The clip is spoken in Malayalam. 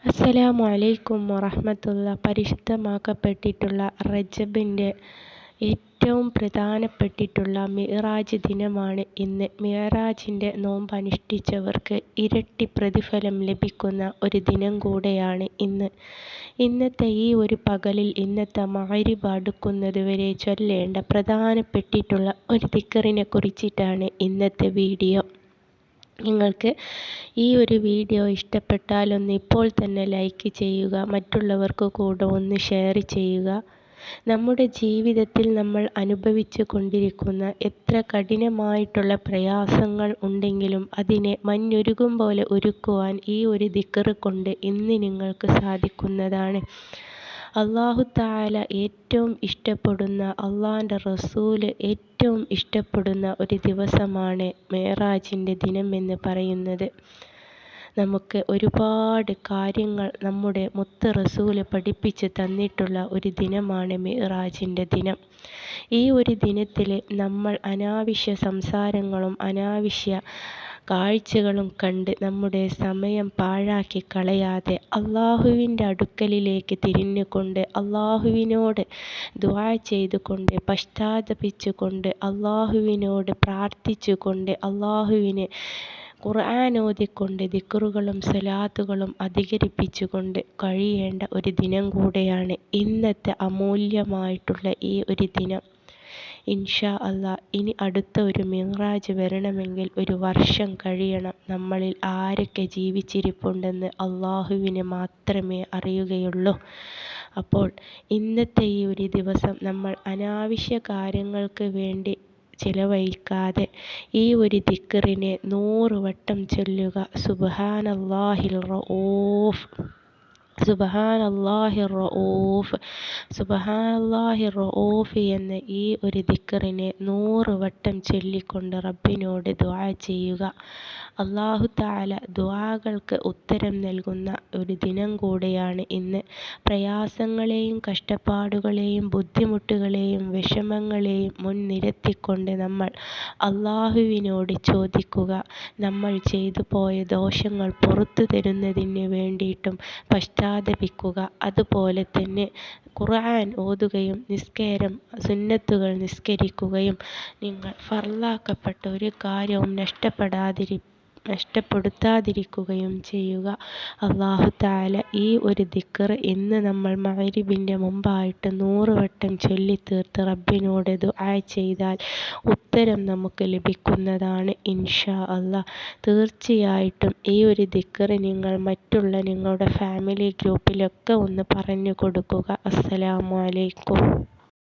അസ്സലാമു അലൈക്കും വറഹ്മത്തുള്ള. പരിശുദ്ധമാക്കപ്പെട്ടിട്ടുള്ള റജബിൻ്റെ ഏറ്റവും പ്രധാനപ്പെട്ടിട്ടുള്ള മിഅ്റാജ് ദിനമാണ് ഇന്ന്. മിഅ്റാജിൻ്റെ നോമ്പ് അനുഷ്ഠിച്ചവർക്ക് ഇരട്ടി പ്രതിഫലം ലഭിക്കുന്ന ഒരു ദിനം കൂടെയാണ് ഇന്ന്. ഇന്നത്തെ ഈ ഒരു പകലിൽ ഇന്നത്തെ മഗ്‌രിബ് അടുക്കുന്നത് വരെ ചൊല്ലേണ്ട പ്രധാനപ്പെട്ടിട്ടുള്ള ഒരു ദിക്റിനെ കുറിച്ചിട്ടാണ് ഇന്നത്തെ വീഡിയോ. നിങ്ങൾക്ക് ഈ ഒരു വീഡിയോ ഇഷ്ടപ്പെട്ടാൽ ഒന്ന് ഇപ്പോൾ തന്നെ ലൈക്ക് ചെയ്യുക, മറ്റുള്ളവർക്ക് കൂടെ ഒന്ന് ഷെയർ ചെയ്യുക. നമ്മുടെ ജീവിതത്തിൽ നമ്മൾ അനുഭവിച്ചു കൊണ്ടിരിക്കുന്ന എത്ര കഠിനമായിട്ടുള്ള പ്രയാസങ്ങൾ ഉണ്ടെങ്കിലും അതിനെ മഞ്ഞുരുകും പോലെ ഉരുക്കുവാൻ ഈ ഒരു ദിക്ർ കൊണ്ട് ഇന്ന് നിങ്ങൾക്ക് സാധിക്കുന്നതാണ്. അല്ലാഹു തആല ഏറ്റവും ഇഷ്ടപ്പെടുന്ന, അള്ളാൻ്റെ റസൂൽ ഏറ്റവും ഇഷ്ടപ്പെടുന്ന ഒരു ദിവസമാണ് മിഅ്റാജിൻ്റെ ദിനം എന്ന് പറയുന്നത്. നമുക്ക് ഒരുപാട് കാര്യങ്ങൾ നമ്മുടെ മുത്ത് റസൂൽ പഠിപ്പിച്ച് തന്നിട്ടുള്ള ഒരു ദിനമാണ് മിഅ്റാജിൻ്റെ ദിനം. ഈ ഒരു ദിനത്തിൽ നമ്മൾ അനാവശ്യ സംസാരങ്ങളും അനാവശ്യ കാഴ്ചകളും കണ്ട് നമ്മുടെ സമയം പാഴാക്കി കളയാതെ അള്ളാഹുവിൻ്റെ അടുക്കലിലേക്ക് തിരിഞ്ഞുകൊണ്ട് അള്ളാഹുവിനോട് ദുആ ചെയ്തുകൊണ്ട് പശ്ചാത്തപിച്ചുകൊണ്ട് അള്ളാഹുവിനോട് പ്രാർത്ഥിച്ചുകൊണ്ട് അള്ളാഹുവിനെ ഖുർആൻ ഓതിക്കൊണ്ട് ദിക്റുകളും സ്വലാത്തുകളും അധികരിപ്പിച്ചുകൊണ്ട് കഴിയേണ്ട ഒരു ദിനം കൂടെയാണ് ഇന്നത്തെ അമൂല്യമായിട്ടുള്ള ഈ ഒരു ദിനം. ഇൻഷാ അല്ലാ ഇനി അടുത്ത ഒരു മിഅ്റാജ് വരണമെങ്കിൽ ഒരു വർഷം കഴിയണം. നമ്മളിൽ ആരൊക്കെ ജീവിച്ചിരിപ്പുണ്ടെന്ന് അള്ളാഹുവിന് മാത്രമേ അറിയുകയുള്ളൂ. അപ്പോൾ ഇന്നത്തെ ഈ ഒരു ദിവസം നമ്മൾ അനാവശ്യ കാര്യങ്ങൾക്ക് വേണ്ടി ചിലവഴിക്കാതെ ഈ ഒരു ദിക്റിനെ 100 വട്ടം ചൊല്ലുക. സുബ്ഹാനല്ലാഹിൽ റഊഫ്, സുബ്ഹാനല്ലാഹിർ റഊഫ്, സുബ്ഹാനല്ലാഹിർ റഊഫ് എന്ന ഈ ഒരു ദിക്റിനെ 100 വട്ടം ചൊല്ലിക്കൊണ്ട് റബ്ബിനോട് ദുആ ചെയ്യുക. അല്ലാഹു തആല ദുആകൾക്ക് ഉത്തരം നൽകുന്ന ഒരു ദിനം കൂടെയാണ് ഇന്ന്. പ്രയാസങ്ങളെയും കഷ്ടപ്പാടുകളെയും ബുദ്ധിമുട്ടുകളെയും വിഷമങ്ങളെയും മുൻനിർത്തിക്കൊണ്ട് നമ്മൾ അള്ളാഹുവിനോട് ചോദിക്കുക. നമ്മൾ ചെയ്തു പോയ ദോഷങ്ങൾ പുറത്തു തരുന്നതിന് വേണ്ടിയിട്ടും പശ്ചാത്തപിക്കുക. അതുപോലെ തന്നെ ഖുർആൻ ഓതുകയും സുന്നത്തുകൾ നിസ്കരിക്കുകയും നിങ്ങൾ ഫർളാക്കപ്പെട്ട ഒരു കാര്യവും നഷ്ടപ്പെടുത്താതിരിക്കുകയും ചെയ്യുക. അല്ലാഹു തആല ഈ ഒരു ദിക്ർ ഇന്ന് നമ്മൾ മഗ്‌രിബിൻ്റെ മുമ്പായിട്ട് 100 വട്ടം ചൊല്ലിത്തീർത്ത് റബ്ബിനോട് ദുആ ചെയ്താൽ ഉത്തരം നമുക്ക് ലഭിക്കുന്നതാണ് ഇൻഷാ അല്ലാ. തീർച്ചയായിട്ടും ഈ ഒരു ദിക്ർ നിങ്ങൾ മറ്റുള്ള നിങ്ങളുടെ ഫാമിലി ഗ്രൂപ്പിലൊക്കെ ഒന്ന് പറഞ്ഞു കൊടുക്കുക. അസ്സലാമു അലൈക്കും.